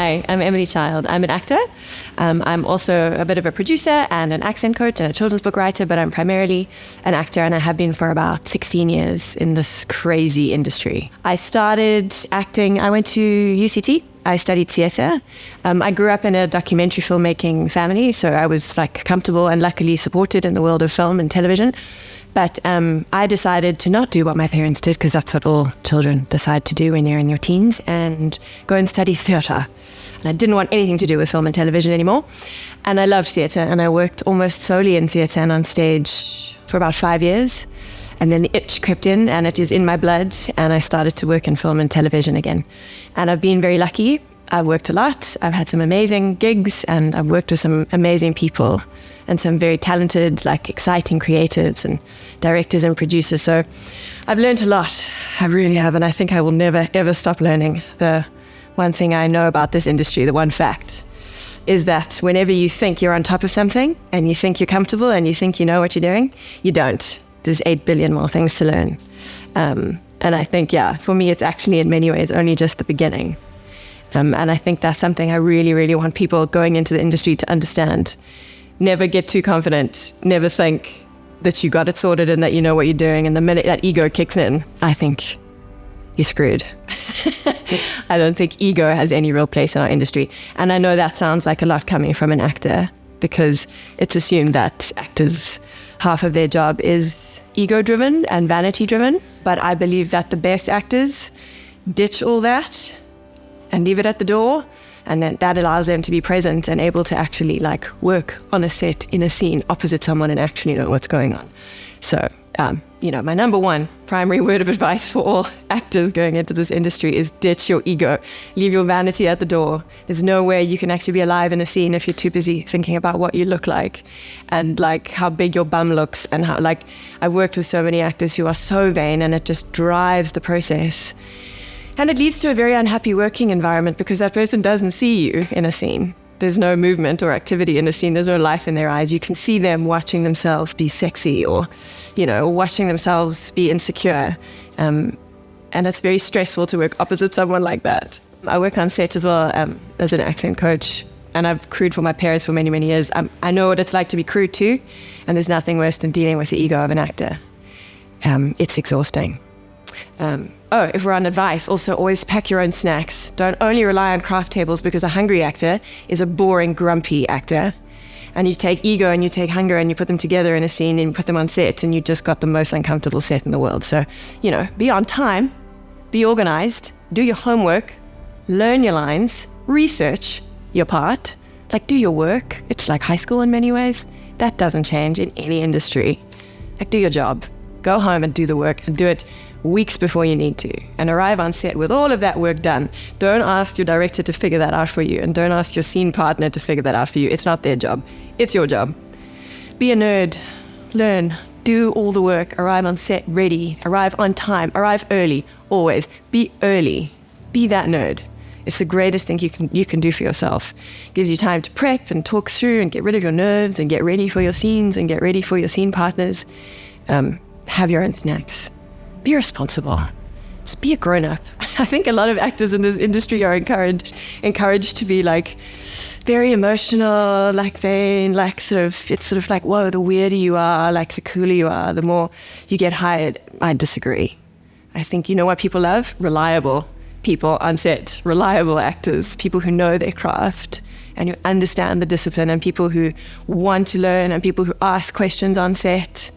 Hi, I'm Emily Child. I'm an actor. I'm also a bit of a producer and an accent coach and a children's book writer, but I'm primarily an actor, and I have been for about 16 years in this crazy industry. I started acting, I went to UCT. I studied theatre. I grew up in a documentary filmmaking family, so I was comfortable and luckily supported in the world of film and television. But I decided to not do what my parents did, because that's what all children decide to do when you're in your teens, and go and study theatre. And I didn't want anything to do with film and television anymore. And I loved theatre, and I worked almost solely in theatre and on stage for about 5 years. And then the itch crept in, and it is in my blood, and I started to work in film and television again. And I've been very lucky. I've worked a lot. I've had some amazing gigs, and I've worked with some amazing people and some very talented, exciting creatives and directors and producers. So I've learned a lot. I really have, and I think I will never, ever stop learning. The one thing I know about this industry, the one fact, is that whenever you think you're on top of something and you think you're comfortable and you think you know what you're doing, you don't. There's 8 billion more things to learn. And I think, for me, it's actually in many ways only just the beginning. And I think that's something I really, really want people going into the industry to understand. Never get too confident. Never think that you got it sorted and that you know what you're doing. And the minute that ego kicks in, I think you're screwed. I don't think ego has any real place in our industry. And I know that sounds like a lot coming from an actor, because it's assumed that actors, half of their job is ego-driven and vanity-driven. But I believe that the best actors ditch all that and leave it at the door, and then that allows them to be present and able to actually work on a set, in a scene, opposite someone and actually know what's going on. So, my number one primary word of advice for all actors going into this industry is ditch your ego. Leave your vanity at the door. There's no way you can actually be alive in a scene if you're too busy thinking about what you look like and how big your bum looks, and how I've worked with so many actors who are so vain, and it just drives the process. And it leads to a very unhappy working environment, because that person doesn't see you in a scene. There's no movement or activity in a scene. There's no life in their eyes. You can see them watching themselves be sexy, or, watching themselves be insecure. And it's very stressful to work opposite someone like that. I work on set as well as an accent coach, and I've crewed for my parents for many, many years. I know what it's like to be crewed too, and there's nothing worse than dealing with the ego of an actor. It's exhausting. If we're on advice, also always pack your own snacks. Don't only rely on craft tables, because a hungry actor is a boring, grumpy actor. And you take ego and you take hunger and you put them together in a scene and you put them on set, and you just got the most uncomfortable set in the world. So, be on time, be organized, do your homework, learn your lines, research your part, do your work. It's like high school in many ways. That doesn't change in any industry. Do your job, go home and do the work, and do it weeks before you need to, and arrive on set with all of that work done. Don't ask your director to figure that out for you, and don't ask your scene partner to figure that out for you. It's not their job. It's your job. Be a nerd. Learn. Do all the work. Arrive on set ready. Arrive on time. Arrive early. Always. Be early. Be that nerd. It's the greatest thing you can do for yourself. Gives you time to prep and talk through and get rid of your nerves and get ready for your scenes and get ready for your scene partners. Have your own snacks. Be responsible. Just be a grown-up. I think a lot of actors in this industry are encouraged to be very emotional, vain, it's whoa, the weirder you are, the cooler you are, the more you get hired. I disagree. I think, you know what people love? Reliable people on set, reliable actors, people who know their craft and who understand the discipline, and people who want to learn, and people who ask questions on set.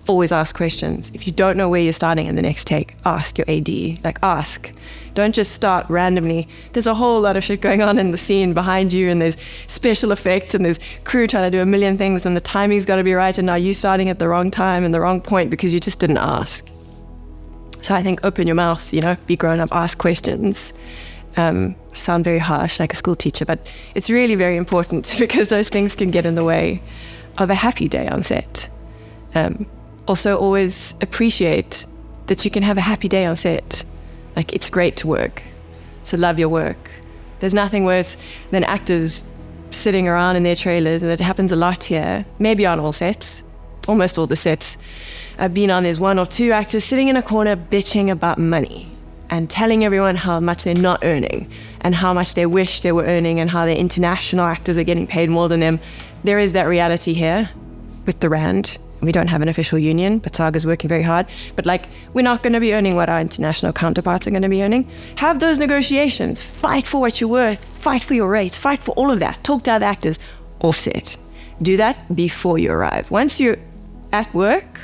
Always ask questions. If you don't know where you're starting in the next take, ask your AD. Ask. Don't just start randomly. There's a whole lot of shit going on in the scene behind you, and there's special effects, and there's crew trying to do a million things, and the timing's got to be right, and now you're starting at the wrong time and the wrong point because you just didn't ask. So I think open your mouth, be grown up, ask questions. I sound very harsh, like a school teacher, but it's really very important, because those things can get in the way of a happy day on set. Also, always appreciate that you can have a happy day on set. It's great to work. So love your work. There's nothing worse than actors sitting around in their trailers, and it happens a lot here. Maybe on all sets, almost all the sets I've been on, there's 1 or 2 actors sitting in a corner bitching about money. and telling everyone how much they're not earning and how much they wish they were earning and how their international actors are getting paid more than them. There is that reality here with the Rand. We don't have an official union, but Saga's working very hard. But like, we're not going to be earning what our international counterparts are going to be earning. Have those negotiations. Fight for what you're worth. Fight for your rates. Fight for all of that. Talk to other actors. Offset. Do that before you arrive. Once you're at work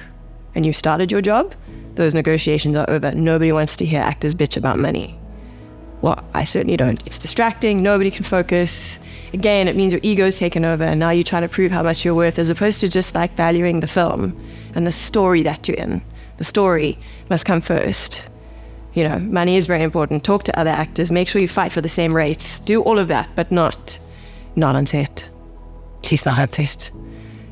and you started your job, those negotiations are over. Nobody wants to hear actors bitch about money. Well, I certainly don't. It's distracting. Nobody can focus. Again, it means your ego's taken over and now you're trying to prove how much you're worth as opposed to just like valuing the film and the story that you're in. The story must come first. You know, money is very important. Talk to other actors. Make sure you fight for the same rates. Do all of that, but not on set. At least not on set.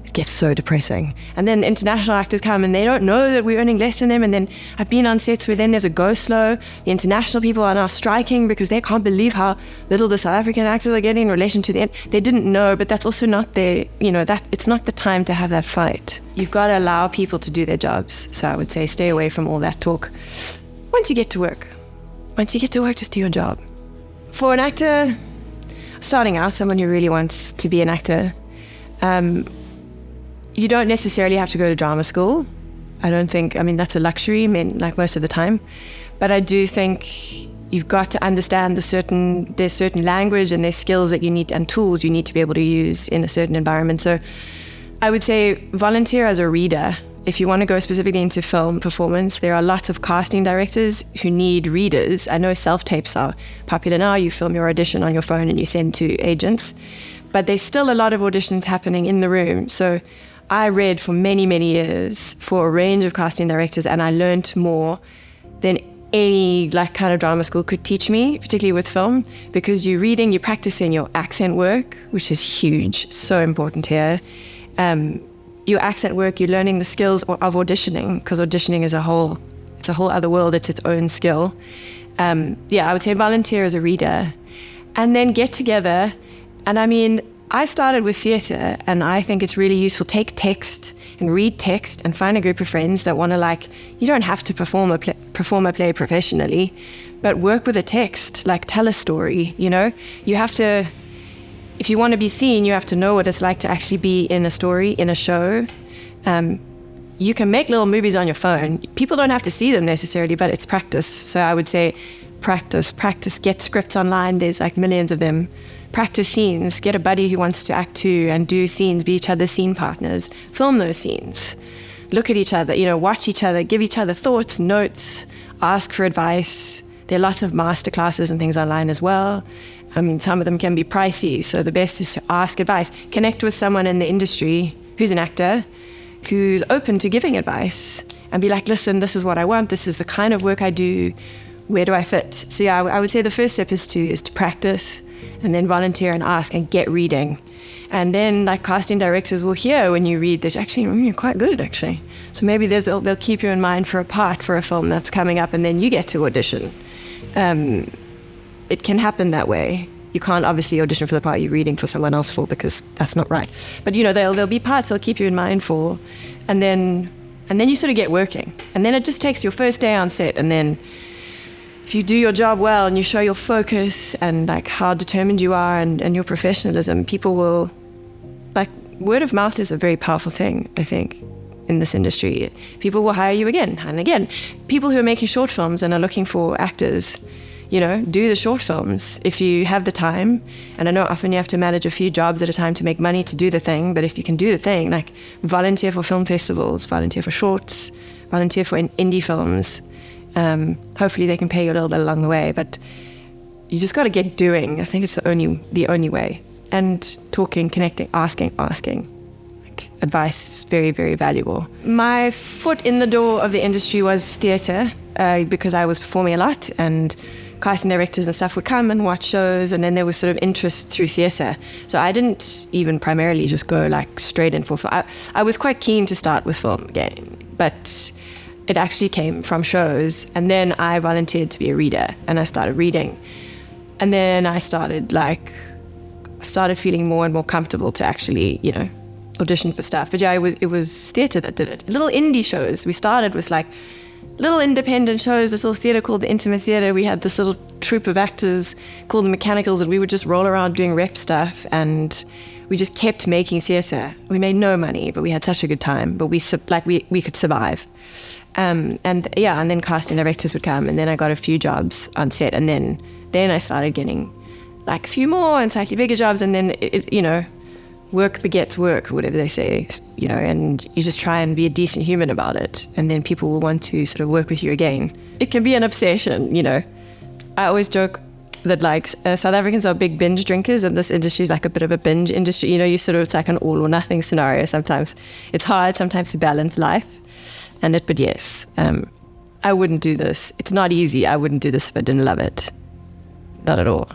It gets so depressing. And then international actors come and they don't know that we're earning less than them. And then I've been on sets where then there's a go slow. The international people are now striking because they can't believe how little the South African actors are getting in relation to the end. They didn't know, but that's also not their, you know, that it's not the time to have that fight. You've got to allow people to do their jobs. So I would say stay away from all that talk. Once you get to work, just do your job. For an actor, starting out, someone who really wants to be an actor, you don't necessarily have to go to drama school. I mean, that's a luxury, like most of the time. But I do think you've got to understand there's certain language and there's skills that you need and tools you need to be able to use in a certain environment. So I would say volunteer as a reader. If you want to go specifically into film performance, there are lots of casting directors who need readers. I know self-tapes are popular now. You film your audition on your phone and you send to agents. But there's still a lot of auditions happening in the room. So I read for many, many years for a range of casting directors, and I learned more than any like kind of drama school could teach me, particularly with film, because you're reading, you're practicing your accent work, which is huge, so important here. Your accent work, you're learning the skills of auditioning, because auditioning is it's a whole other world, it's its own skill. I would say volunteer as a reader, and then get together. And I mean, I started with theatre, and I think it's really useful. Take text and read text and find a group of friends that want to you don't have to perform a play professionally, but work with a text, tell a story, you know? You have to, if you want to be seen, you have to know what it's like to actually be in a story, in a show. You can make little movies on your phone. People don't have to see them necessarily, but it's practice. So I would say practice, get scripts online. There's millions of them. Practice scenes, get a buddy who wants to act too and do scenes, be each other's scene partners, film those scenes, look at each other, watch each other, give each other thoughts, notes, ask for advice. There are lots of masterclasses and things online as well. Some of them can be pricey, so the best is to ask advice. Connect with someone in the industry who's an actor, who's open to giving advice, and be like, listen, this is what I want, this is the kind of work I do, where do I fit? So yeah, I would say the first step is to practice, and then volunteer and ask and get reading. And then casting directors will hear when you read this, actually, you're quite good, actually. So maybe they'll keep you in mind for a part for a film that's coming up, and then you get to audition. It can happen that way. You can't obviously audition for the part you're reading for someone else for, because that's not right. But there'll be parts they'll keep you in mind for, and then you sort of get working. And then it just takes your first day on set, and then if you do your job well and you show your focus and how determined you are and your professionalism, people will, word of mouth is a very powerful thing, I think, in this industry. People will hire you again and again. People who are making short films and are looking for actors, do the short films if you have the time. And I know often you have to manage a few jobs at a time to make money to do the thing, but if you can do the thing, volunteer for film festivals, volunteer for shorts, volunteer for indie films. Hopefully they can pay you a little bit along the way, but you just got to get doing. I think it's the only way. And talking, connecting, asking. Advice is very, very valuable. My foot in the door of the industry was theatre, because I was performing a lot, and casting directors and stuff would come and watch shows, and then there was sort of interest through theatre. So I didn't even primarily just go straight in for film. I was quite keen to start with film again, but it actually came from shows, and then I volunteered to be a reader, and I started reading, and then I started feeling more and more comfortable to actually, audition for stuff. But yeah, it was theatre that did it. Little indie shows. We started with little independent shows, this little theatre called the Intimate Theatre. We had this little troupe of actors called the Mechanicals, and we would just roll around doing rep stuff, and we just kept making theatre. We made no money, but we had such a good time. But we could survive. And then casting directors would come, and then I got a few jobs on set, and then I started getting like a few more and slightly bigger jobs, and then work begets work, whatever they say, and you just try and be a decent human about it, and then people will want to sort of work with you again. It can be an obsession, I always joke that South Africans are big binge drinkers, and this industry is like a bit of a binge industry. It's like an all or nothing scenario. Sometimes it's hard, sometimes to balance life, but yes, I wouldn't do this. It's not easy. I wouldn't do this if I didn't love it. Not at all.